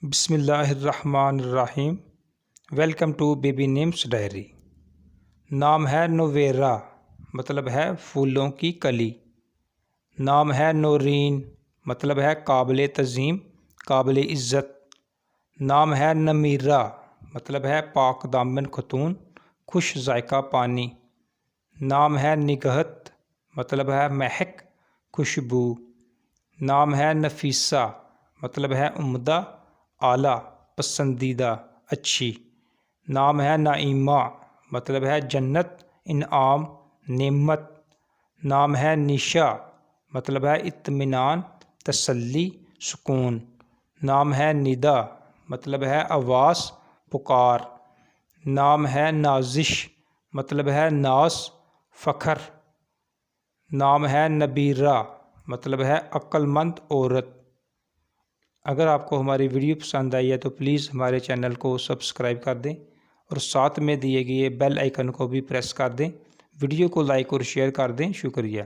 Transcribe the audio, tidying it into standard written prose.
بسم اللہ الرحمن الرحیم۔ Welcome to baby names diary. نام ہے نویرا، مطلب ہے پھولوں کی کلی۔ نام ہے نورین، مطلب ہے قابل تعظیم، قابل عزت۔ نام ہے نمیرہ، مطلب ہے پاک دامن خاتون، خوش ذائقہ پانی۔ نام ہے نگہت، مطلب ہے مہک، خوشبو۔ نام ہے نفیسہ، مطلب ہے عمدہ، اعلیٰ، پسندیدہ، اچھی۔ نام ہے نعیمہ، مطلب ہے جنت، انعام، نعمت۔ نام ہے نشا، مطلب ہے اطمینان، تسلی، سکون۔ نام ہے ندا، مطلب ہے آواز، پکار۔ نام ہے نازش، مطلب ہے ناز، فخر۔ نام ہے نبیرہ، مطلب ہے عقل مند عورت۔ اگر آپ کو ہماری ویڈیو پسند آئی ہے تو پلیز ہمارے چینل کو سبسکرائب کر دیں اور ساتھ میں دیے گئے بیل آئیکن کو بھی پریس کر دیں۔ ویڈیو کو لائک اور شیئر کر دیں۔ شکریہ۔